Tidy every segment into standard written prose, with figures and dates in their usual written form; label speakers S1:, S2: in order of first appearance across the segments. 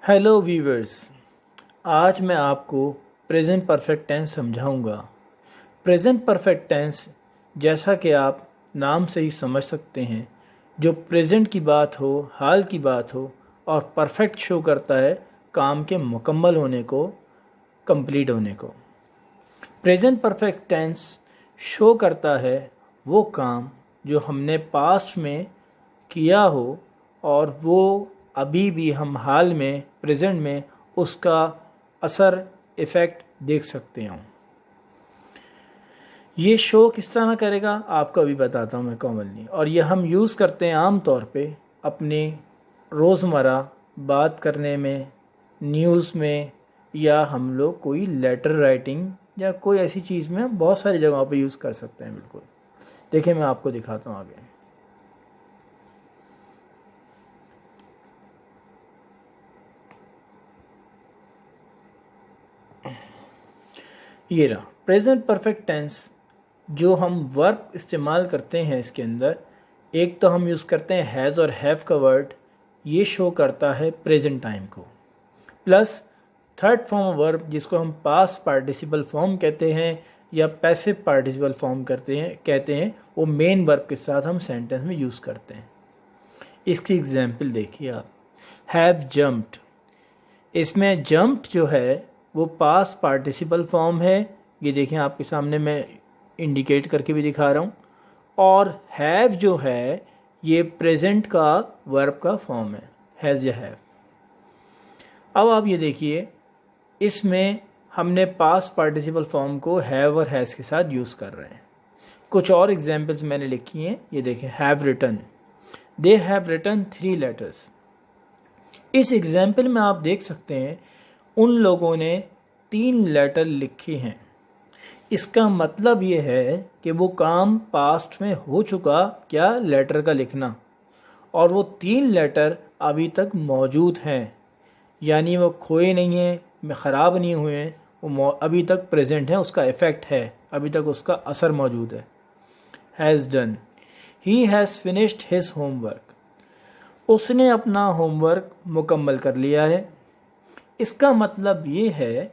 S1: Hello viewers, आज मैं आपको प्रेजेंट परफेक्ट टेंस समझाऊंगा। प्रेजेंट परफेक्ट टेंस, जैसा कि आप नाम से ही समझ सकते हैं, जो प्रेजेंट की बात हो, हाल की बात हो और परफेक्ट शो करता है काम के मुकम्मल होने को, कंप्लीट होने को। प्रेजेंट परफेक्ट टेंस शो करता है वो काम जो हमने पास्ट में किया हो और वो अभी भी हम हाल में प्रेजेंट में उसका असर इफ़ेक्ट देख सकते हों। ये शो किस तरह करेगा आपको अभी बताता हूँ मैं कॉमनली, और ये हम यूज़ करते हैं आम तौर पे अपने रोज़मर्रा बात करने में, न्यूज़ में, या हम लोग कोई लेटर राइटिंग या कोई ऐसी चीज़ में बहुत सारी जगहों पे यूज़ कर सकते हैं। बिल्कुल देखिए, मैं आपको दिखाता हूँ आगे। ये रहा प्रेजेंट परफेक्ट टेंस। जो हम वर्ब इस्तेमाल करते हैं इसके अंदर, एक तो हम यूज़ करते हैं हैज़ और हैव का वर्ड, ये शो करता है प्रेजेंट टाइम को। प्लस थर्ड फॉर्म वर्ब जिसको हम पास्ट पार्टिसिपल फॉर्म कहते हैं या पैसिव पार्टिसिपल फॉर्म कहते हैं, वो मेन वर्ब के साथ हम सेंटेंस में यूज़ करते हैं। इसकी एग्जाम्पल देखिए आप, हैव जम्प्ड। इसमें जम्प्ड जो है वो पास्ट पार्टिसिपल फॉर्म है, ये देखें आपके सामने मैं इंडिकेट करके भी दिखा रहा हूँ। और हैव जो है ये प्रेजेंट का वर्ब का फॉर्म है, हैज़ या हैव। अब आप ये देखिए, इसमें हमने पास्ट पार्टिसिपल फॉर्म को हैव और हैज़ के साथ यूज़ कर रहे हैं। कुछ और एग्जांपल्स मैंने लिखी हैं, ये देखें, have written, they have written 3 letters. इस एग्जाम्पल में आप देख सकते हैं उन लोगों ने 3 लेटर लिखे हैं। इसका मतलब ये है कि वो काम पास्ट में हो चुका, क्या, लेटर का लिखना, और वो 3 लेटर अभी तक मौजूद हैं, यानी वो खोए नहीं हैं, ख़राब नहीं हुए हैं, वो अभी तक प्रेजेंट हैं, उसका इफ़ेक्ट है, अभी तक उसका असर मौजूद है। Has done, he has finished his homework. उसने अपना होमवर्क मुकम्मल कर लिया है। इसका मतलब ये है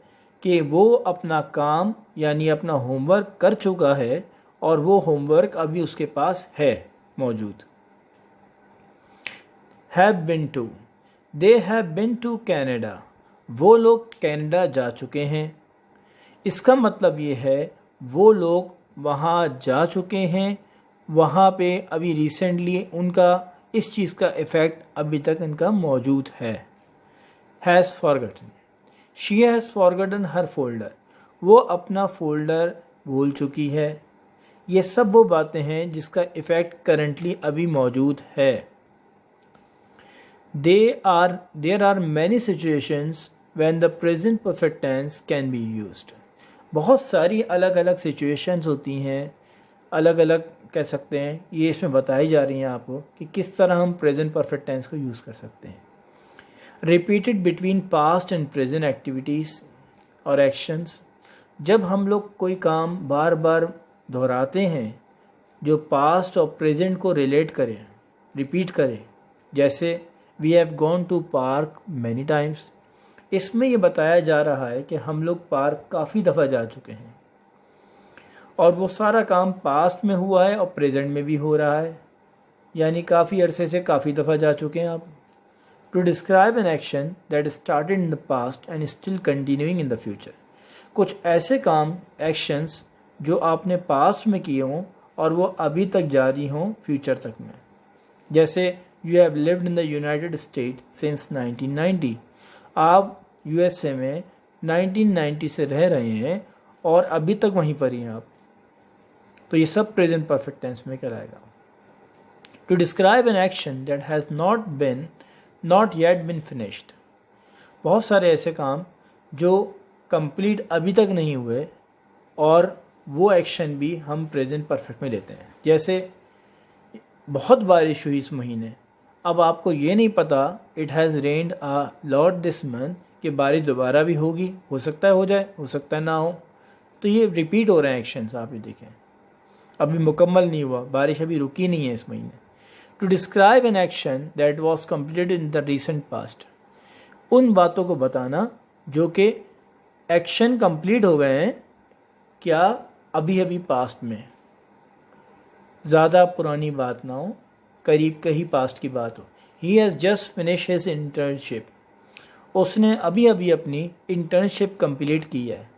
S1: कि वो अपना काम यानी अपना होमवर्क कर चुका है और वो होमवर्क अभी उसके पास है मौजूद। Have been to, they have been to Canada. वो लोग कनाडा जा चुके हैं। इसका मतलब ये है वो लोग वहाँ जा चुके हैं, वहाँ पे अभी रिसेंटली उनका इस चीज़ का इफ़ेक्ट अभी तक इनका मौजूद है। Has forgotten, she has forgotten her folder. वो अपना फोल्डर भूल चुकी है। ये सब वो बातें हैं जिसका इफ़ेक्ट करंटली अभी मौजूद है। There are many situations when the present perfect tense can be used. बहुत सारी अलग अलग सिचुएशंस होती हैं, अलग अलग कह सकते हैं, ये इसमें बताई जा रही हैं आपको कि किस तरह हम प्रेजेंट परफेक्ट टेंस को यूज़ कर सकते हैं। Repeated between past and present activities और एक्शंस। जब हम लोग कोई काम बार बार दोहराते हैं जो पास्ट और प्रेजेंट को रिलेट करें, रिपीट करें, जैसे we have gone to park many times. इसमें ये बताया जा रहा है कि हम लोग पार्क काफ़ी दफ़ा जा चुके हैं और वो सारा काम पास्ट में हुआ है और प्रेजेंट में भी हो रहा है, यानी काफ़ी अरसे से काफ़ी दफ़ा जा चुके हैं आप। To describe an action that started in the past and still continuing in the future. कुछ ऐसे काम, एक्शंस जो आपने पास्ट में किए हों और वो अभी तक जारी हों फ्यूचर तक में, जैसे you have lived in the United state since 1990। आप यूएसए में 1990 से रह रहे हैं और अभी तक वहीं पर ही हैं आप, तो ये सब प्रेजेंट परफेक्ट टेंस में कराएगा। To describe an action that has not yet been finished. बहुत सारे ऐसे काम जो कंप्लीट अभी तक नहीं हुए और वो एक्शन भी हम प्रेजेंट परफेक्ट में लेते हैं। जैसे बहुत बारिश हुई इस महीने, अब आपको ये नहीं पता, it has rained a lot this month, कि बारिश दोबारा भी होगी, हो सकता है हो जाए, हो सकता है ना हो, तो ये रिपीट हो रहे हैं एक्शंस। आप ये देखें, अभी मुकम्मल नहीं हुआ, बारिश अभी रुकी नहीं है इस महीने। To describe an action that was completed in the recent past. उन बातों को बताना जो कि एक्शन कंप्लीट हो गए हैं, क्या अभी अभी पास्ट में, ज़्यादा पुरानी बात ना हो, करीब के ही पास्ट की बात हो। He has just finish his internship, उसने अभी अभी अपनी इंटर्नशिप कंप्लीट की है।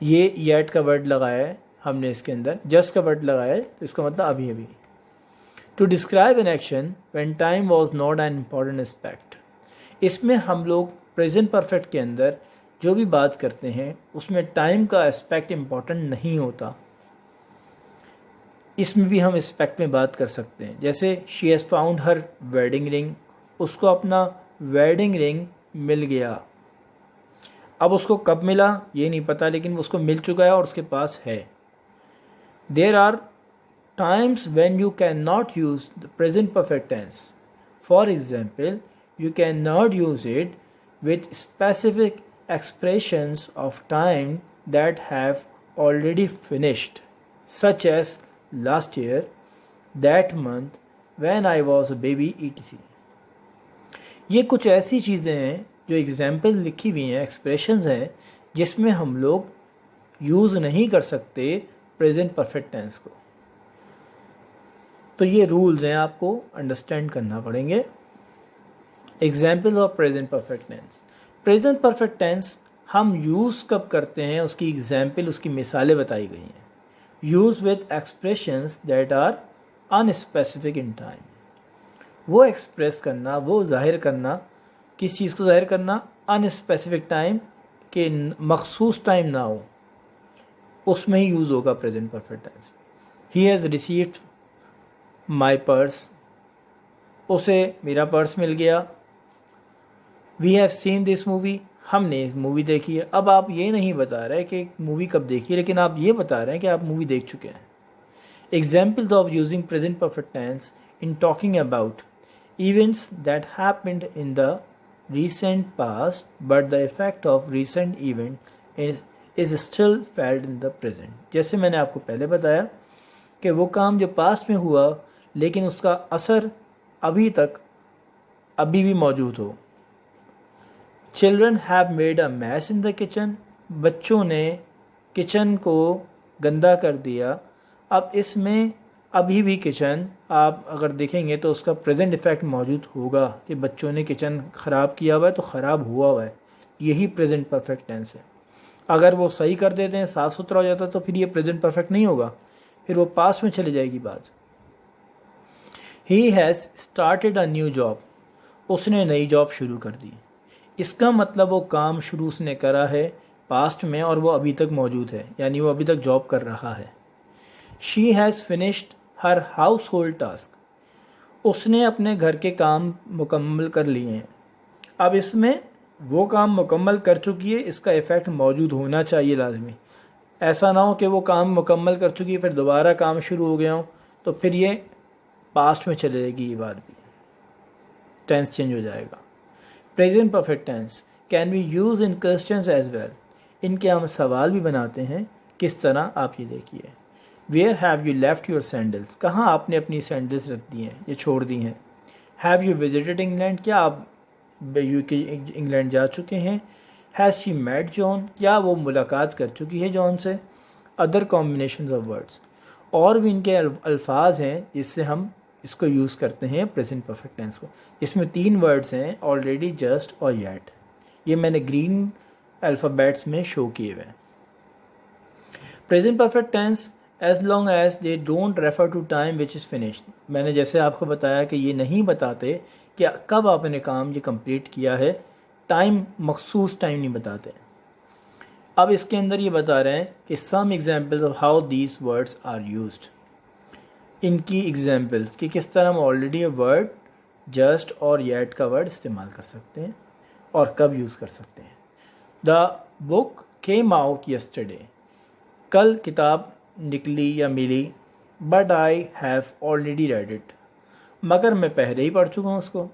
S1: ये येट का वर्ड लगाया है हमने इसके अंदर, जस्ट का वर्ड लगाया है, तो इसका मतलब अभी अभी। To describe an action when time was not an important aspect, इसमें हम लोग प्रेजेंट परफेक्ट के अंदर जो भी बात करते हैं उसमें टाइम का एस्पेक्ट इम्पॉर्टेंट नहीं होता। इसमें भी हम एस्पेक्ट में बात कर सकते हैं, जैसे she has found her wedding ring, उसको अपना वेडिंग रिंग मिल गया। अब उसको कब मिला ये नहीं पता, लेकिन उसको मिल चुका है और उसके पास है। There are times when you can not use the present perfect tense. For example, you cannot use it with specific expressions of time that have already finished, such as last year, that month, when I was a baby, etc. ये कुछ ऐसी चीज़ें हैं जो example लिखी हुई हैं, expressions हैं, जिसमें हम लोग यूज़ नहीं कर सकते प्रेजेंट परफेक्ट टेंस को। तो ये रूल्स हैं, आपको अंडरस्टैंड करना पड़ेंगे। Example of present perfect tense. Present perfect tense हम यूज़ कब करते हैं, उसकी एग्जाम्पल, उसकी मिसालें बताई गई हैं। Use with expressions that are unspecific in time, वो एक्सप्रेस करना, वो जाहिर करना, किस चीज़ को जाहिर करना, अनस्पेसिफिक टाइम के मखसूस टाइम ना हो, उसमें ही यूज़ होगा present perfect tense. He has received my purse, उसे मेरा पर्स मिल गया। We have seen this movie, हमने इस मूवी देखी है। अब आप ये नहीं बता रहे कि मूवी कब देखी है, लेकिन आप ये बता रहे हैं कि आप मूवी देख चुके हैं। Examples of using present perfect tense in talking about events that happened in the recent past but the effect of recent event is still felt in the present। जैसे मैंने आपको पहले बताया कि वो काम जो पास्ट में हुआ लेकिन उसका असर अभी तक अभी भी मौजूद हो। Children have made a mess in the kitchen, बच्चों ने किचन को गंदा कर दिया। अब इसमें अभी भी किचन आप अगर देखेंगे तो उसका प्रेजेंट इफ़ेक्ट मौजूद होगा कि बच्चों ने किचन ख़राब किया हुआ है तो ख़राब हुआ हुआ है, यही प्रेजेंट परफेक्ट टेंस है। अगर वो सही कर देते हैं, साफ़ सुथरा हो जाता तो फिर ये प्रेजेंट परफेक्ट नहीं होगा, फिर वो पास्ट में चली जाएगी बात। He has started a new job, उसने नई जॉब शुरू कर दी। इसका मतलब वो काम शुरू उसने करा है पास्ट में और वो अभी तक मौजूद है, यानी वो अभी तक जॉब कर रहा है। She has finished her house hold task, उसने अपने घर के काम मुकम्मल कर लिए हैं। अब इसमें वो काम मुकम्मल कर चुकी है, इसका इफ़ेक्ट मौजूद होना चाहिए लाजमी। ऐसा ना हो कि वो काम मुकम्मल कर चुकी है फिर दोबारा काम शुरू हो गया हो, तो फिर ये पास्ट में चले जाएगी, ये बात भी टेंस चेंज हो जाएगा। Present perfect tense can be use in questions as well, इनके हम सवाल भी बनाते हैं। किस तरह, आप ये देखिए। Where have you left your sandals, कहाँ आपने अपनी सैंडल्स रख दी हैं, ये छोड़ दी हैं। हैव यू विजिटेड इंग्लैंड, क्या आप यूके इंग्लैंड जा चुके हैं। हैज़ शी मेट जॉन, क्या वो मुलाकात कर चुकी है जॉन से। अदर कॉम्बिनेशन ऑफ वर्ड्स, और भी इनके अल्फाज हैं जिससे हम इसको यूज़ करते हैं प्रेजेंट परफेक्ट टेंस को। इसमें 3 वर्ड्स हैं, ऑलरेडी, जस्ट और येट। ये मैंने ग्रीन अल्फ़ाबेट्स में शो किए हुए हैं। Present perfect tense as long as they don't refer to time which is finished, मैंने जैसे आपको बताया कि ये नहीं बताते कि कब आपने काम ये कंप्लीट किया है, टाइम, मखसूस टाइम नहीं बताते। अब इसके अंदर ये बता रहे हैं कि some examples of how these words are used, इनकी एग्जाम्पल्स कि किस तरह हम ऑलरेडी वर्ड, जस्ट और येट का वर्ड इस्तेमाल कर सकते हैं और कब यूज़ कर सकते हैं। The book came out yesterday, कल किताब निकली या मिली। But I have already read it, मगर मैं पहले ही पढ़ चुका हूँ उसको।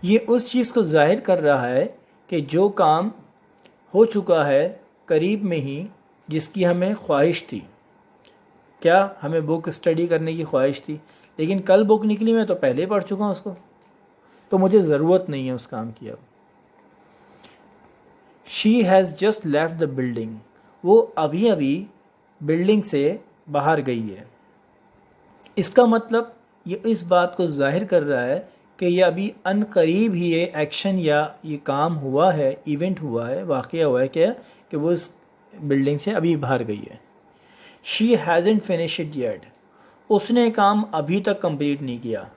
S1: ये उस चीज़ को जाहिर कर रहा है कि जो काम हो चुका है करीब में ही, जिसकी हमें ख्वाहिश थी। क्या हमें बुक स्टडी करने की ख्वाहिश थी, लेकिन कल बुक निकली, मैं तो पहले ही पढ़ चुका हूँ उसको। तो मुझे ज़रूरत नहीं है उस काम की अब। She has just left the building, वो अभी अभी बिल्डिंग से बाहर गई है। इसका मतलब ये इस बात को जाहिर कर रहा है कि ये अभी अनकरीब ही ये एक्शन या ये काम हुआ है, इवेंट हुआ है, वाक़या हुआ है क्या कि वो इस बिल्डिंग से अभी बाहर गई है। शी हैज़न्ट फिनिश इट येट, उसने काम अभी तक कंप्लीट नहीं किया।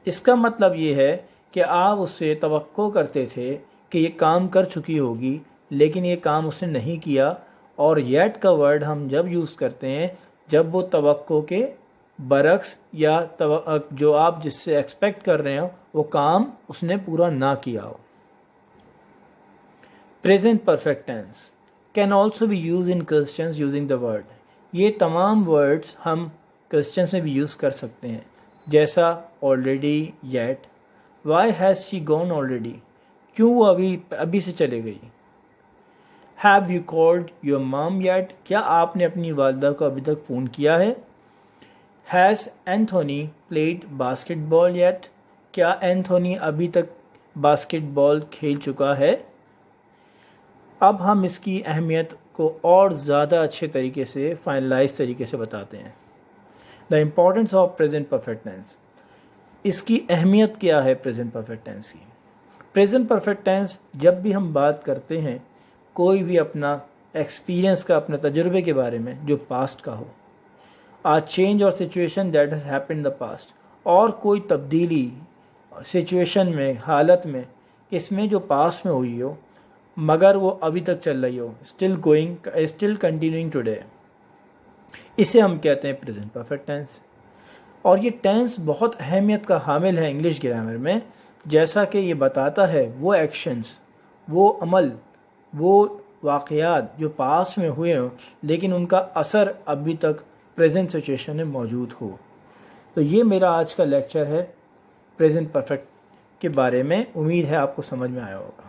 S1: इसका मतलब ये है कि आप उससे तवक्को करते थे कि ये काम कर चुकी होगी, लेकिन ये काम उसने नहीं किया। और येट का वर्ड हम जब यूज़ करते हैं जब वो तवक्को के बरक्स या जो आप जिससे एक्सपेक्ट कर रहे हो वो काम उसने पूरा ना किया हो। Present perfect tense can also be use in questions using the word, ये तमाम वर्ड्स हम क्वेश्चंस में भी यूज़ कर सकते हैं, जैसा already, yet. Why has she gone already, क्यों वो अभी से चले गई। Have you called your mom yet, क्या आपने अपनी वालदा को अभी तक फ़ोन किया है। Has Anthony played basketball yet, क्या एंथोनी अभी तक बास्केटबॉल खेल चुका है। अब हम इसकी अहमियत को और ज़्यादा अच्छे तरीके से, फाइनलाइज तरीके से बताते हैं। The importance of present perfect tense, इसकी अहमियत क्या है प्रेजेंट परफेक्ट टेंस की। प्रेजेंट परफेक्ट टेंस जब भी हम बात करते हैं कोई भी अपना एक्सपीरियंस का, अपने तजुर्बे के बारे में जो पास्ट का हो, आ चेंज और situation that has happened in the past, और कोई तब्दीली सिचुएशन में, हालत में, इसमें जो पास्ट में हुई हो मगर वो अभी तक चल रही हो, स्टिल कंटिन्यूइंग टुडे, इसे हम कहते हैं प्रेजेंट परफेक्ट टेंस। और ये टेंस बहुत अहमियत का हामिल है इंग्लिश ग्रामर में, जैसा कि ये बताता है वो एक्शंस, वो अमल, वो वाक़यात जो पास्ट में हुए हों लेकिन उनका असर अभी तक प्रेजेंट सिचुएशन में मौजूद हो। तो ये मेरा आज का लेक्चर है प्रेजेंट परफेक्ट के बारे में। उम्मीद है आपको समझ में आया होगा।